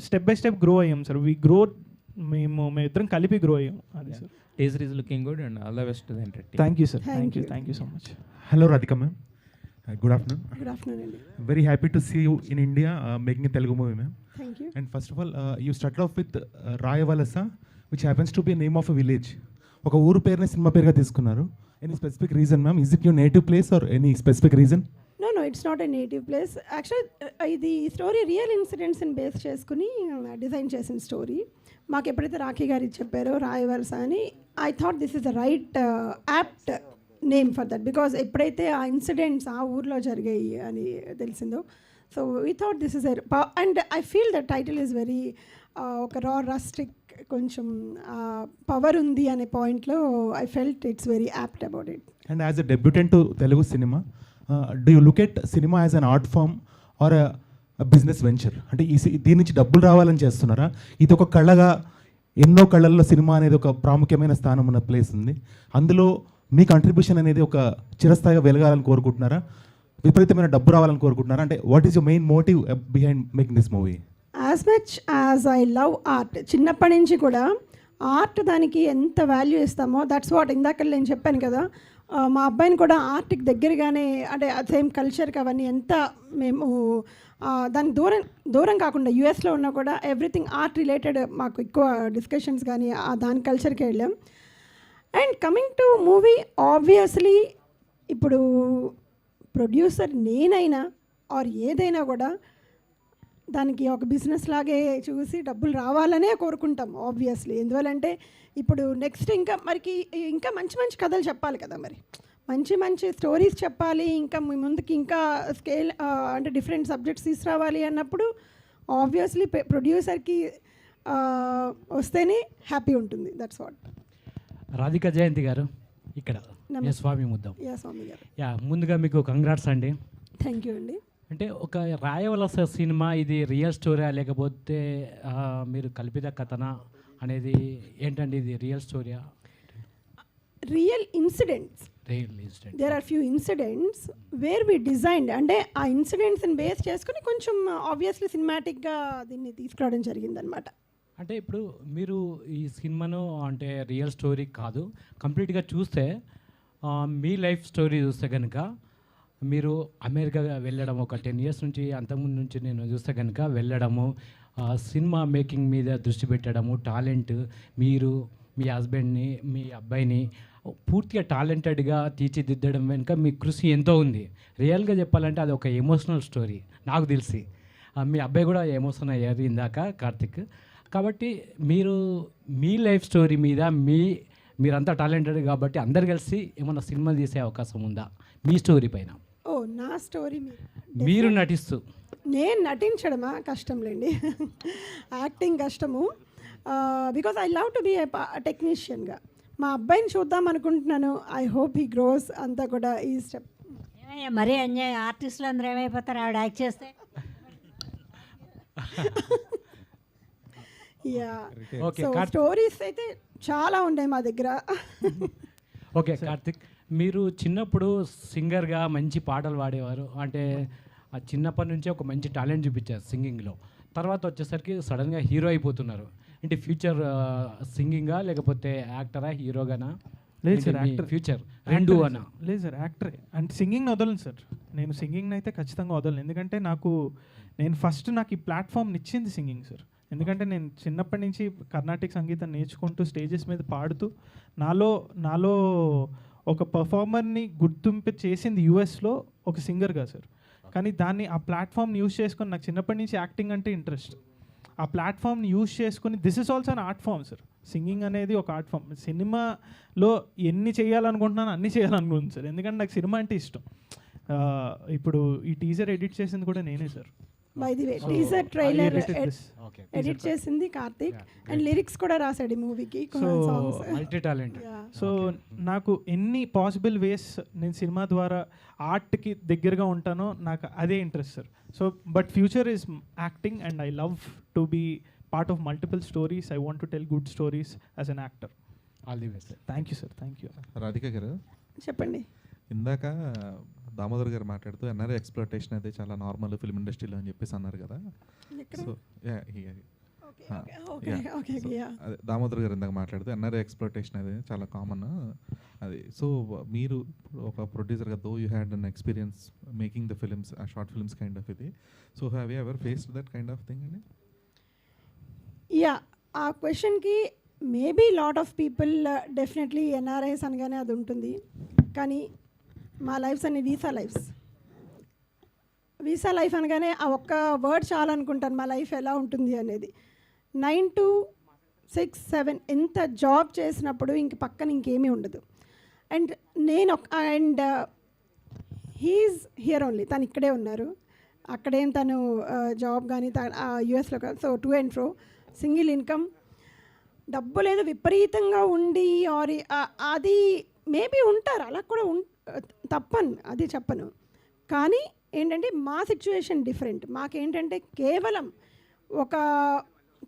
Step by step grow అయ్యాం sir. మేము ఇద్దరం కలిపి గ్రో అయ్యాం. అది sir. Teaser is looking good and all the best to the entertainment. Thank you sir. Thank you so much. Hello Radhika ma'am. Good afternoon. Good afternoon, Andy. Very happy to see you in India making a Telugu movie ma'am. Thank you. And first of all, you started off with Rayavalasa, which happens to be a name of a village. ఒక ఊరు పేరుని cinema పేరుగా తీసుకున్నారు. Any specific reason ma'am? Is it your native place or any specific reason? No, it's not a native place. Actually, ఇది story real ఇన్సిడెంట్స్ని base చేసుకుని design చేసిన story. మాకు ఎప్పుడైతే రాఖీ గారు చెప్పారో రాయవలస అని, I thought this is the right apt name for that. Because ఎప్పుడైతే ఆ ఇన్సిడెంట్స్ ఆ ఊర్లో జరిగాయి అని తెలిసిందో, so we thought this is and I feel the title is very ఒక రస్టిక్, కొంచెం పవర్ ఉంది అనే పాయింట్లో I felt it's very apt about it. And as a debutant to Telugu cinema, do you look at cinema as an art form or a business venture? అంటే దీని నుంచి డబ్బులు రావాలని చేస్తున్నారా? ఇది ఒక కళగా, ఎన్నో కళల్లో సినిమా అనేది ఒక ప్రాముఖ్యమైన స్థానం ఉన్న ప్లేస్ ఉంది. అందులో మీ కంట్రిబ్యూషన్ అనేది ఒక చిరస్థాయిగా వెలగాలని కోరుకుంటున్నారా? విపరీతమైన డబ్బు రావాలని కోరుకుంటున్నారా? అంటే what is your main motive behind making this movie? As much as I love art, చిన్నప్పటి నుంచి కూడా ఆర్ట్ దానికి ఎంత వాల్యూ ఇస్తామో, దట్స్ వాట్ ఇందాక నేను చెప్పాను కదా, మా అబ్బాయిని కూడా ఆర్ట్కి దగ్గరగానే, అంటే సేమ్ కల్చర్కి అవన్నీ ఎంత మేము దానికి దూరం కాకుండా యూఎస్లో ఉన్నా కూడా ఎవ్రీథింగ్ ఆర్ట్ రిలేటెడ్ మాకు ఎక్కువ డిస్కషన్స్ కానీ దాని కల్చర్కి వెళ్ళాం. And coming to movie, obviously ఇప్పుడు ప్రొడ్యూసర్ నేనైనా ఆర్ ఏదైనా కూడా దానికి ఒక బిజినెస్ లాగే చూసి డబ్బులు రావాలనే కోరుకుంటాం ఆబ్వియస్లీ. ఎందువల్లంటే ఇప్పుడు నెక్స్ట్ ఇంకా మంచి మంచి కథలు చెప్పాలి కదా, మరి మంచి స్టోరీస్ చెప్పాలి, ఇంకా మీ ముందుకి ఇంకా స్కేల్ అంటే డిఫరెంట్ సబ్జెక్ట్స్ తీసుకురావాలి అన్నప్పుడు ఆబ్వియస్లీ ప్రొడ్యూసర్కి వస్తేనే హ్యాపీ ఉంటుంది. That's what. రాధికా జయంతి గారు ఇక్కడ స్వామి ముద్దాం. స్వామి గారు, ముందుగా మీకు కంగ్రాట్స్ అండి. థ్యాంక్ యూ అండి. అంటే ఒక రాయవలస సినిమా ఇది రియల్ స్టోరీయా లేకపోతే మీరు కల్పిత కథనా అనేది ఏంటండి? ఇది రియల్ స్టోరీయా? Real incidents. There are few incidents where we designed, అంటే ఆ ఇన్సిడెంట్స్ని బేస్ చేసుకుని కొంచెం ఆబ్వియస్లీ సినిమాటిక్గా దీన్ని తీసుకురావడం జరిగిందనమాట. అంటే ఇప్పుడు మీరు ఈ సినిమాను అంటే రియల్ స్టోరీ కాదు, కంప్లీట్గా చూస్తే మీ లైఫ్ స్టోరీ చూస్తే కనుక మీరు అమెరికా వెళ్ళడం ఒక 10 years నుంచి, అంతకుముందు నుంచి నేను చూస్తే కనుక వెళ్ళడము, సినిమా మేకింగ్ మీద దృష్టి పెట్టడము, టాలెంట్, మీరు మీ హస్బెండ్ని మీ అబ్బాయిని పూర్తిగా టాలెంటెడ్గా తీర్చిదిద్దడం వెనుక మీ కృషి ఎంతో ఉంది. రియల్గా చెప్పాలంటే అది ఒక ఎమోషనల్ స్టోరీ నాకు తెలిసి. మీ అబ్బాయి కూడా ఎమోషన్ అయ్యారు ఇందాక కార్తిక్. కాబట్టి మీరు మీ లైఫ్ స్టోరీ మీద మీరంతా టాలెంటెడ్ కాబట్టి అందరు కలిసి ఏమన్నా సినిమా తీసే అవకాశం ఉందా మీ స్టోరీ పైన? నా స్టోరీ మీరు నటిస్తూ? నేను నటించడమా కష్టంలేండి, యాక్టింగ్ కష్టము. Because I love to be టెక్నీషియన్గా. మా అబ్బాయిని చూద్దాం అనుకుంటున్నాను. ఐ హోప్ హీ గ్రోస్ అంతా కూడా ఈ స్టెప్. మరీ ఎంజాయ్ ఆర్టిస్టులు అందరూ ఏమైపోతారు ఆవిడ యాక్ట్ చేస్తే? స్టోరీస్ అయితే చాలా ఉన్నాయి మా దగ్గర. ఓకే కార్తిక్, మీరు చిన్నప్పుడు సింగర్గా మంచి పాటలు పాడేవారు, అంటే ఆ చిన్నప్పటి నుంచే ఒక మంచి టాలెంట్ చూపించారు సింగింగ్లో. తర్వాత వచ్చేసరికి సడన్గా హీరో అయిపోతున్నారు. అంటే ఫ్యూచర్ సింగింగా లేకపోతే యాక్టరా హీరోగానా? లేదు సార్, యాక్టర్. ఫ్యూచర్ రెండు అన్నా? లేదు సార్, యాక్టరే. అంటే సింగింగ్ వదలను సార్, నేను సింగింగ్ అయితే ఖచ్చితంగా వదలను. ఎందుకంటే నాకు ఈ ప్లాట్ఫామ్ ఇచ్చింది సింగింగ్ సార్. ఎందుకంటే నేను చిన్నప్పటి నుంచి కర్ణాటక సంగీతం నేర్చుకుంటూ స్టేజెస్ మీద పాడుతూ నాలో ఒక పర్ఫార్మర్ని గుర్తింపు చేసింది యూఎస్లో ఒక సింగర్గా సార్. కానీ ఆ ప్లాట్ఫామ్ని యూజ్ చేసుకొని నాకు చిన్నప్పటి నుంచి యాక్టింగ్ అంటే ఇంట్రెస్ట్. ఆ ప్లాట్ఫామ్ని యూజ్ చేసుకుని this is also an art form sir. Singing అనేది ఒక ఆర్ట్ ఫామ్. సినిమాలో ఎన్ని చేయాలనుకుంటున్నాను అన్నీ చేయాలనుకుంటున్నాను సార్. ఎందుకంటే నాకు సినిమా అంటే ఇష్టం. ఇప్పుడు ఈ టీజర్ ఎడిట్ చేసింది కూడా నేనే sir. By the way teaser trailer edit చేసింది కార్తిక్, అండ్ లిరిక్స్ కూడా రాశాడు ఈ మూవీకి. Multi talent. సో నాకు ఎన్ని పాసిబుల్ వేస్ నేను సినిమా ద్వారా ఆర్ట్కి దగ్గరగా ఉంటానో నాకు అదే interest sir. So but future is acting and I love to be part of multiple stories. I want to tell good stories as an actor. All the best. Thank you sir. Thank you. Radhika గారు చెప్పండి. ఇందాక దామోదర్ గారు మాట్లాడుతూ NRI exploitation అయితే చాలా normal film ఇండస్ట్రీలో అని చెప్పేసి అన్నారు కదా. ఎక్కడ? So okay okay yeah. అదే దామోదర్ గారు ఇందాక మాట్లాడుతూ ఎన్ఆర్ఐ ఎక్స్‌ప్లాయిటేషన్ అనేది చాలా కామన్ అది. సో మీరు ఒక ప్రొడ్యూసర్గా though you had an experience making the films, short films kind of ఇది. So have you ever faced that kind of thing అండి? యా, ఆ క్వశ్చన్కి maybe lot of people definitely NRIs అనగానే అది ఉంటుంది. కానీ మా లైఫ్స్ అన్ని వీసా లైఫ్ అనగానే ఆ ఒక్క వర్డ్ చాలా అనుకుంటాను మా లైఫ్ ఎలా ఉంటుంది అనేది. 9 to 6, 7 ఎంత జాబ్ చేసినప్పుడు ఇంక పక్కన ఇంకేమీ ఉండదు. అండ్ హీఈస్ హియర్ ఓన్లీ, తను ఇక్కడే ఉన్నారు. అక్కడేం తను జాబ్ కానీ యూఎస్లో కాదు. So to and fro single income, డబ్బు లేదు విపరీతంగా ఉండి ఆర్ అది మేబీ ఉంటారు, అలా కూడా తప్పను, అది చెప్పను. కానీ ఏంటంటే మా సిచ్యువేషన్ డిఫరెంట్. మాకేంటంటే కేవలం ఒక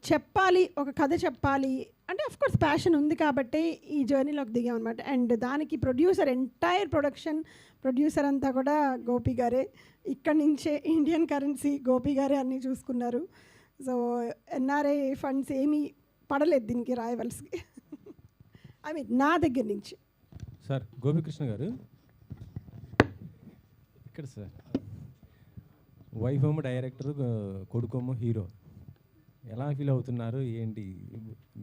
చెప్పాలి, ఒక కథ చెప్పాలి అంటే అఫ్కోర్స్ ప్యాషన్ ఉంది కాబట్టి ఈ జర్నీలోకి దిగామన్నమాట. అండ్ దానికి ప్రొడ్యూసర్, ఎంటైర్ ప్రొడ్యూసర్ అంతా కూడా గోపి గారే. ఇక్కడి నుంచే ఇండియన్ కరెన్సీ గోపి గారే అన్నీ చూసుకున్నారు. సో ఎన్ఆర్ఐ ఫండ్స్ ఏమీ పడలేదు దీనికి రాయవలసికి. ఐ మీన్ నా దగ్గర నుంచి. సార్ గోపికృష్ణ గారు ఇక్కడ సార్, వైఫ్ ఏమో డైరెక్టర్, కొడుకేమో హీరో. ఎలా ఫీల్ అవుతున్నారు ఏంటి?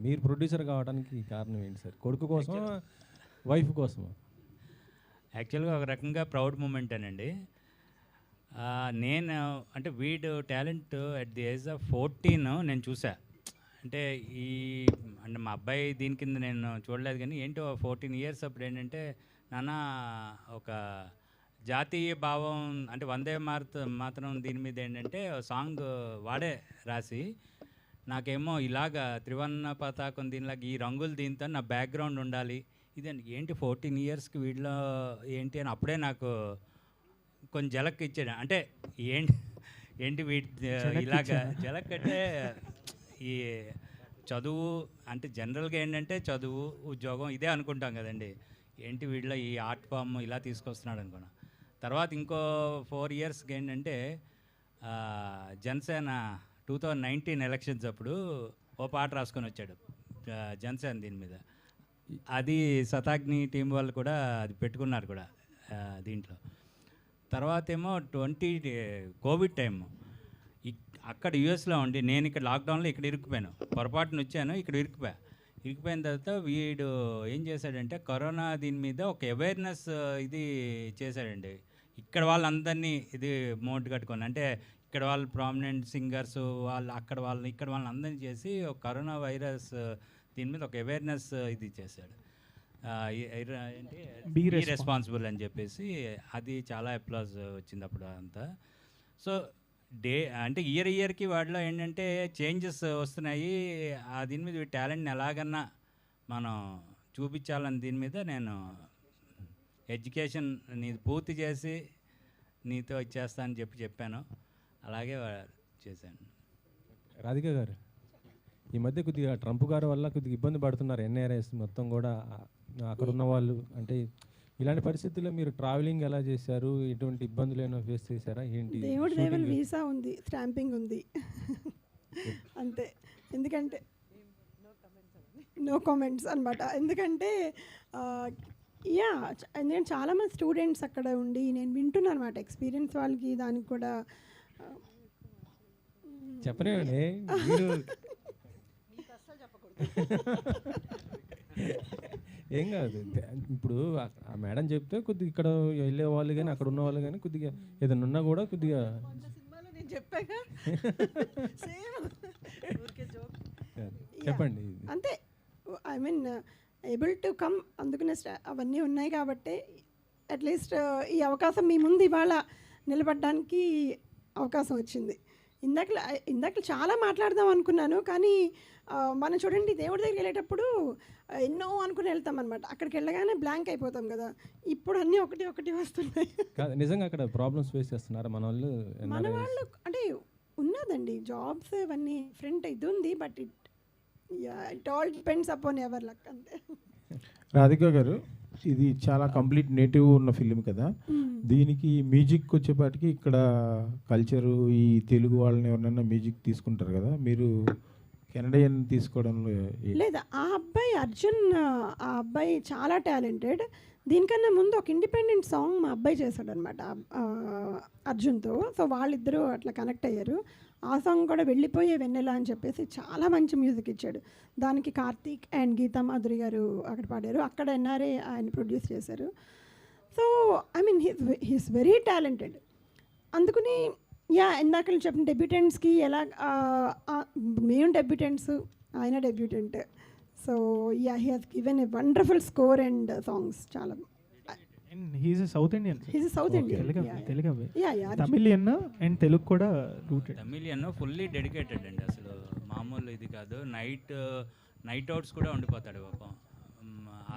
మీరు ప్రొడ్యూసర్ కావడానికి కారణం ఏంటి సార్? కొడుకు కోసం, వైఫ్ కోసమా? యాక్చువల్గా ఒక రకంగా ప్రౌడ్ మూమెంట్ అనండి. నేను అంటే వీడు talent at the age of 14 నేను చూసా. అంటే అంటే మా అబ్బాయి దీని కింద నేను చూడలేదు, కానీ ఏంటో 14 years అప్పుడు ఏంటంటే నాన్న ఒక జాతీయ భావం అంటే వందే మాతరం దీని మీద ఏంటంటే సాంగ్ వాడే రాసి, నాకేమో ఇలాగా త్రివర్ణ పతాకం దీనిలాగా ఈ రంగులు దీంతో నా బ్యాక్గ్రౌండ్ ఉండాలి. ఇదండి ఏంటి 14 yearsకి వీడిలో ఏంటి అని అప్పుడే నాకు కొంచెం జలక్ ఇచ్చాడు. అంటే ఏంటి వీటి ఇలాగా జలక్ అంటే ఈ చదువు అంటే జనరల్గా ఏంటంటే చదువు ఉద్యోగం ఇదే అనుకుంటాం కదండి. ఏంటి వీడిలో ఈ ఆర్ట్ ఫామ్ ఇలా తీసుకొస్తున్నాడు అనుకున్నా. తర్వాత ఇంకో 4 yearsకి ఏంటంటే జనసేన 2019 ఎలక్షన్స్ అప్పుడు ఓ పాట రాసుకొని వచ్చాడు జనసేన దీని మీద. అది శతాగ్ని టీం వాళ్ళు కూడా అది పెట్టుకున్నారు కూడా దీంట్లో. తర్వాత ఏమో కోవిడ్ టైం అక్కడ యూఎస్లో ఉండి నేను ఇక్కడ లాక్డౌన్లో ఇక్కడ ఇరుక్కుపోయాను. పొరపాటున వచ్చాను, ఇక్కడ ఇరికిపోయిన తర్వాత వీడు ఏం చేశాడంటే కరోనా దీని మీద ఒక అవేర్నెస్ ఇది చేశాడండి. ఇక్కడ వాళ్ళందరినీ ఇది మోట్ కట్టుకొని, అంటే ఇక్కడ వాళ్ళు ప్రామినెంట్ సింగర్స్ వాళ్ళు ఇక్కడ వాళ్ళని అందరినీ చేసి ఒక కరోనా వైరస్ దీని మీద ఒక అవేర్నెస్ ఇది చేశాడు. ఏంటి బీ రెస్పాన్సిబుల్ అని చెప్పేసి అది చాలా అప్లాజ్ వచ్చింది అప్పుడు అంతా. సో అంటే ఇయర్కి వాటిలో ఏంటంటే చేంజెస్ వస్తున్నాయి. దీని మీద టాలెంట్ని ఎలాగన్నా మనం చూపించాలని దీని మీద నేను ఎడ్యుకేషన్ నీది పూర్తి చేసి నీతో ఇచ్చేస్తా అని చెప్పాను. అలాగే చేశాను. రాధిక గారు, ఈ మధ్య కొద్దిగా ట్రంప్ గారి వల్ల కొద్దిగా ఇబ్బంది పడుతున్నారు ఎన్ఆర్ఐస్ మొత్తం కూడా. అక్కడ ఉన్న వాళ్ళు అంటే ఇలాంటి పరిస్థితుల్లో మీరు ట్రావెలింగ్ ఎలా చేశారు? ఎటువంటి ఇబ్బందులు ఏమైనా ఫేస్ చేశారా ఏంటి? దేవుడి దేవుని వీసా ఉంది, స్టాంపింగ్ ఉంది అంతే. ఎందుకంటే నో కామెంట్స్ అనమాట. ఎందుకంటే ఎందుకంటే చాలామంది స్టూడెంట్స్ అక్కడ ఉండి నేను వింటున్నాను అనమాట ఎక్స్పీరియన్స్ వాళ్ళకి. దానికి కూడా చెప్పలేమండి ఏం కాదు. ఇప్పుడు ఆ మేడం చెప్తే కొద్దిగా ఇక్కడ వెళ్ళే వాళ్ళు కానీ అక్కడ ఉన్న వాళ్ళు కానీ కొద్దిగా ఏదైనా ఉన్నా కూడా కొద్దిగా నేను చెప్పాగా చెప్పండి అంతే. I mean able to come, అందుకనే అవన్నీ ఉన్నాయి కాబట్టి అట్లీస్ట్ ఈ అవకాశం మీ ముందు ఇవాళ నిలబడడానికి అవకాశం వచ్చింది. ఇందాక చాలా మాట్లాడదాం అనుకున్నాను, కానీ మనం చూడండి దేవుడి దగ్గరికి వెళ్ళేటప్పుడు ఎన్నో అనుకుని వెళ్తాం అనమాట. అక్కడికి వెళ్ళగానే బ్లాంక్ అయిపోతాం కదా. ఇప్పుడు అన్నీ ఒకటి వస్తున్నాయి. నిజంగా అక్కడ ప్రాబ్లమ్స్ ఫేస్ చేస్తున్నారు మన వాళ్ళు అంటే ఉన్నదండి జాబ్స్ ఇవన్నీ ఫ్రంట్ ఇది ఉంది. But it all depends upon ever luck అంతే. రాధిక గారు, ఇది చాలా కంప్లీట్ నేటివ్ ఉన్న ఫిలిం కదా, దీనికి మ్యూజిక్ వచ్చేపాటికి ఇక్కడ కల్చరు ఈ తెలుగు వాళ్ళని ఎవరినైనా మ్యూజిక్ తీసుకుంటారు కదా, మీరు కెనడియన్ తీసుకోవడంలో లేదా ఆ అబ్బాయి అర్జున్, ఆ అబ్బాయి చాలా టాలెంటెడ్. దీనికన్నా ముందు ఒక ఇండిపెండెంట్ సాంగ్ మా అబ్బాయి చేశాడనమాట అర్జున్తో. సో వాళ్ళిద్దరూ అట్లా కనెక్ట్ అయ్యారు. ఆ సాంగ్ కూడా వెళ్ళిపోయే వెన్నెల అని చెప్పేసి చాలా మంచి మ్యూజిక్ ఇచ్చాడు. దానికి కార్తీక్ అండ్ గీతా మాధురి గారు అక్కడ పాడారు. అక్కడ ఎన్ఆర్ఏ ఆయన ప్రొడ్యూస్ చేశారు. So I mean he's very talented. అందుకని ఇందాక చెప్పిన డెబ్యూటెంట్స్కి ఎలా మేము డెబ్యూటెంట్స్, ఆయన debutant. So he has given a wonderful score and songs చాలా. He's south Indian, he's south Indian, Telugu Tamilian and Telugu కూడా రూటెడ్. తమిళియన్ ఫుల్లీ డెడికేటెడ్ అండి, అసలు మామూలు ఇది కాదు. నైట్ అవుట్స్ కూడా ఉండిపోతాడు పాపం,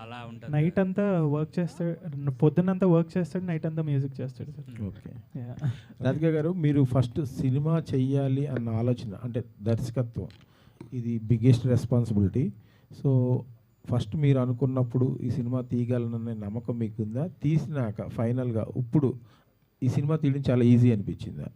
అలా ఉంటుంది. నైట్ అంతా వర్క్ చేస్తాడు, పొద్దునంతా వర్క్ చేస్తాడు, నైట్ అంతా మ్యూజిక్ చేస్తాడు సార్. ఓకే. రాధిక గారు, మీరు ఫస్ట్ సినిమా చెయ్యాలి అన్న ఆలోచన, అంటే దర్శకత్వం, ఇది బిగ్గెస్ట్ రెస్పాన్సిబిలిటీ. సో ఫస్ట్ మీరు అనుకున్నప్పుడు ఈ సినిమా తీయగలననే నమ్మకం మీకుందా? తీసినాక ఫైనల్గా ఇప్పుడు ఈ సినిమా తీయడం చాలా ఈజీ అనిపించిందా?